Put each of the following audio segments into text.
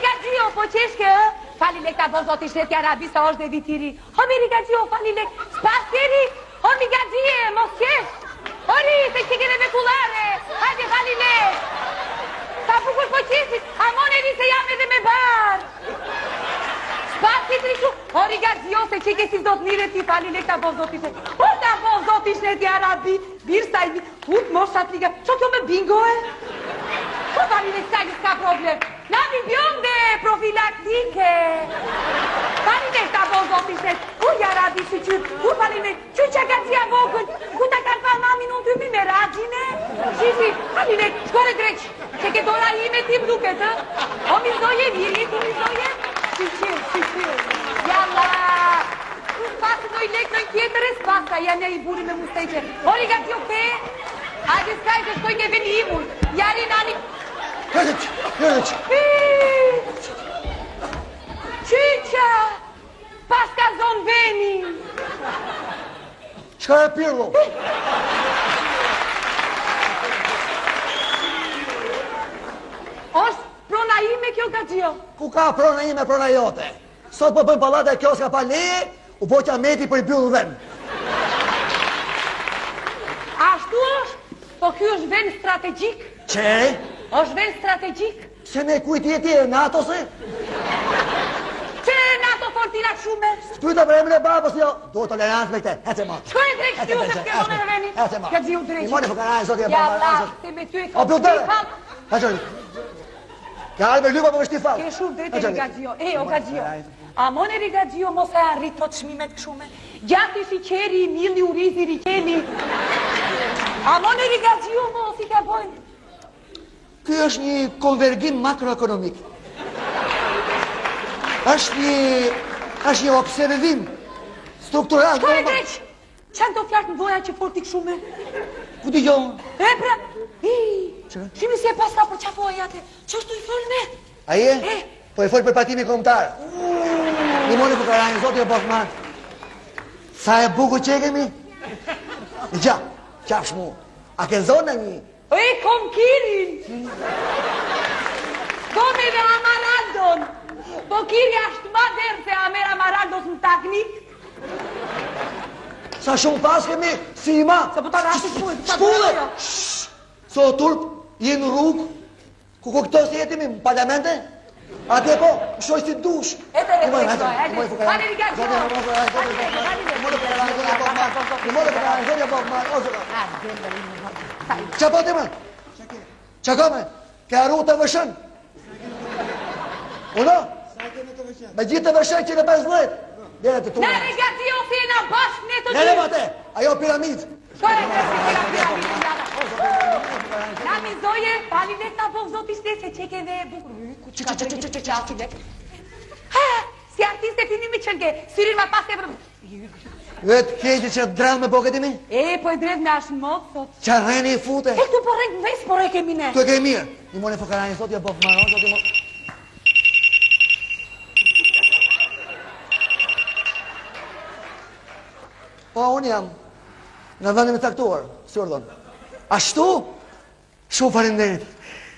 Rigaggio, po qeshke, fali lek ta bon zoti shteti Arabi sa është dhe vitiri. Homi Rigaggio, fali lek, spasteri, homi Rigaggio, mos qesh. Ori, se që kene vekulare, hajde fali lek. Sa bukur po qeshit, amon e di se jam edhe me bar. Spasti trishu, o Rigaggio, se që ke si do të mire ti, fali lek ta bon zoti shteti. O ta bon zoti shteti Arabi, birë sa i hut moshat liga, që kjo me bingo e? Po fali lek sa s'ka problem. Nami bjonde profilaktike. Faline ta bon zoti shet. Ku Arabi si qyr? Ku faline? Qyqa ka qia vogën? Ku ta kanë pa mamin unë ty mi me ragjine? Shishi, faline, shkore dreq. Që ke dora ime ti mduke të? O mizoje, viri, ti mizoje? Shishir. Jalla. Spasë noj lek, noj tjetër e spasa. Janë i buri me mustejqe. O Rigaggio pe? Hajde skaj të shkoj ke veni imun. Jari nani... Hërëq! Qyqa! Pas ka zonë veni! Qka e Pirlo? Është prona ime kjo Gaxhio? Ku ka prona ime, prona jote? Sot po bëjmë pallate kjo s'ka pa leje, u po qameti për i byllë vend. Ashtu është? Po kjo është vend strategjik? Që? Është vend strategjik? Se ne kujt jeti e NATO se? Që NATO fortina shume? Spyta për emre babës jo, do tolerancë me këte, hece ma. Shkoj e drejt shtiu se s'ke zonë në veni? Hece ma. Gaxhio drejt. I moni fukarajnë, zoti e Ja babë. la, se me ty e O, pjotare! Haqoj. Ka albe lypa për vështi falë. Ke shumë drejt e Rigaggio. O Gaxhio. Amon e Rigaggio mos e arrit tot shmimet këshume. Gjati si qeri, milli urizi rikeni. Amon e Rigaggio mos i ka bojnë. Ky është një konvergim makroekonomik. është një observim struktural. Shkoj e dreq! Qanë do fjartë në doja që forti këshume? Ku t'i gjohën? E pra, shimi si e paska për qafoa jate, që është të i folë ne? Aje? Po e folë për patimi kombëtar. Një moni fukarajnë, zoti e bofman. Sa e buku që e kemi? Gja, qafsh mu. A ke zonë në një? Kom kirin! Kom edhe Amaraldon! Po kiri ashtë ma derë se Amer Amaraldos në taknik. Sa shumë pas kemi, si ima. Sa po ta rasti shpullë. Shpullë! So turp, jenë rrugë, ku këto si jetimi, në parlamente? Ate po, shoj si dush. Ete, fani Rigaggio. Qa po të më? Qa ka me? Ke arru të vëshën? Uno? Me gjithë të vëshën që në 15. Dere të tunë. Në Rigaggio si e në bashkë ne të ty. Nere bate, ajo piramid. Shkoj e të piramid. Na mi zoje, fali lek ta po zoti shtese që ke dhe bukur. Si artiste filmi qënke, syrin ma pas e vërë. Vetë keqë që dranë me poketimi? Po e drejt me ashtë mod, thot. Qa rreni i fute? Këtu po rrejt në ves, po rrejt kemi ne. Tu e ke mirë. Një mone fukarani, sot ja bof maron, sot ja bof... Po, unë jam në vendin e taktuar, sërdon. Ashtu? Shumë falenderit.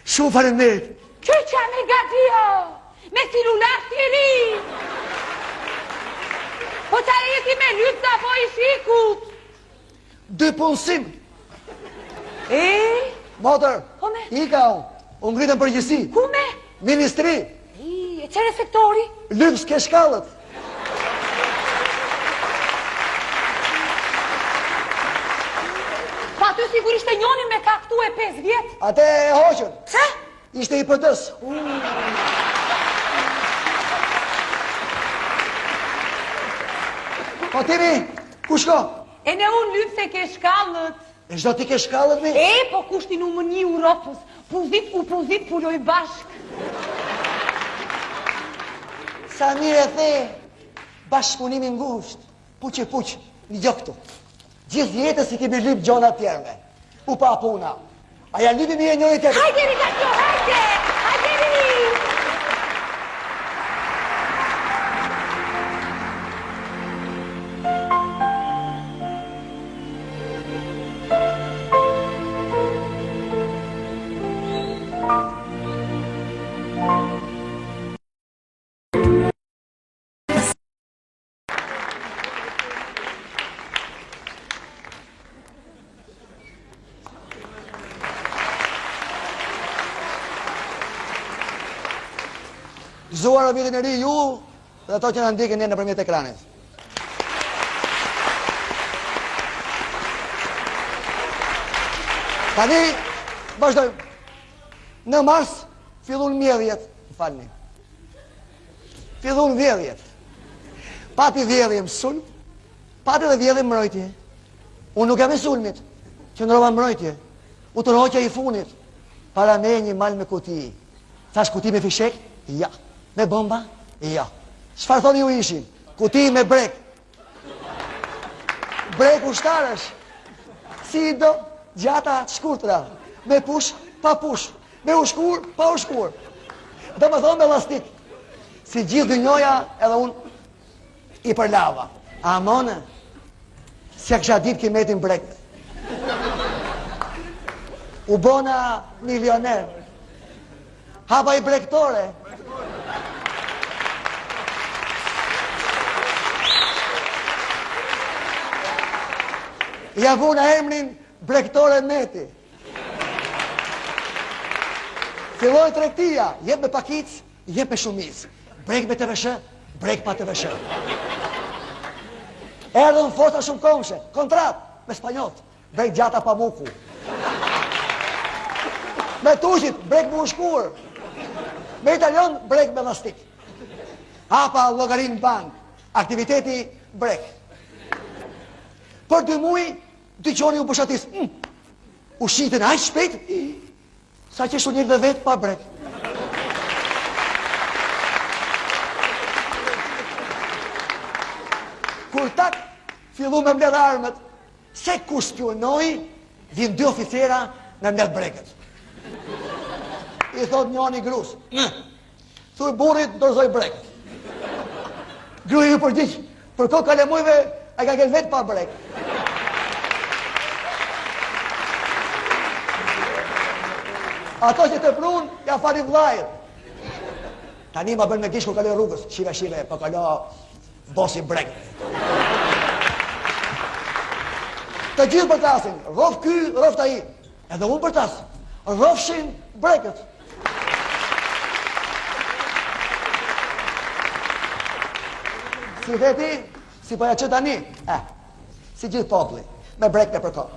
Shumë falenderit. Qyqa me Gaxhio, me celular të ri. Po qa e jeti me lypsa po i shikut. 2 punësim. Motër, Kome? ika unë ngritën përgjësi. Kume? Ministri, E qere sektori? lyps ke shkallët. Pa ty sigurisht e njoni me ka këtu e 5 vjet. Ate e hoqën. Pse? Ishte i pëtës. Po timi, ku shko? E ne unë lypse ke shkallët. E shdo ti ke shkallët mi? Po kushtin u më një Europës. Puzit pulloj bashk. Sa mire e the, bashkëpunimi ngusht. Puq, një gjo këtu. Gjithë jetës i kemi lyp gjona tjerve. U pa puna. Aja lypi mi e njëri tjetër. Hajde Rigaggio, hajde! Gëzuar vitin e ri ju dhe ato që na ndjekin ne nëpërmjet ekranit. Tani, vazhdojmë. Në mars, fillun mjedhjet, falni. Fillun vjedhjet. Pati vjedhje më sulm, pati dhe vjedhje mbrojtje. Unë nuk jam e sulmit, që ndrova mbrojtje. U tërhoqja i funit, para me një mal me kuti. Thash kuti me fishek? Ja. Me bomba? Ja. Çfarë thoni ju ishin? Kuti me brek. Brek ushtarësh. Si do? Gjata shkurtra. Me push, pa push. Me ushkur, pa ushkur. Do më thonë me lastik. Si gjithë dynjoja edhe unë i përlava. Amone, si a kësha ditë kimetin brek. U bona milioner. Hapa i brektore. Ja vuna emrin brektore meti. Filloj tregtia, jep me pakic, jep me shumic. Brek me TVSH, brek pa TVSH. Erdhën forca shumë komshe, kontrat me spanjot, brek gjata pa muku. Me tushit, brek me ushkur. Me italion, brek me lastik. Hapa llogarin bank, aktiviteti brek. Për 2 muaj, dyqoni u bëshatis. U shitën aq shpejt, sa që shu njërë dhe vetë pa brek. Kur tak, fillu me mbledh armët, se kur spionoj, vin 2 oficera me mbledh breket. I thot njani grus, thuj burit, dorzoj breket. Gruja ju përgjith, për ko kalemujve, a ka gëll vetë pa brek. Ato që të prun, ja fari vlajët. Tani ma bën me gish kur kaloj rrugës, shive, po kalo bosi brek. Të gjithë përtasin, rof ky, rof ta i. Edhe unë përtas, rofshin breket. Si theti, si poja që tani, si gjithë popli, me brek në përko.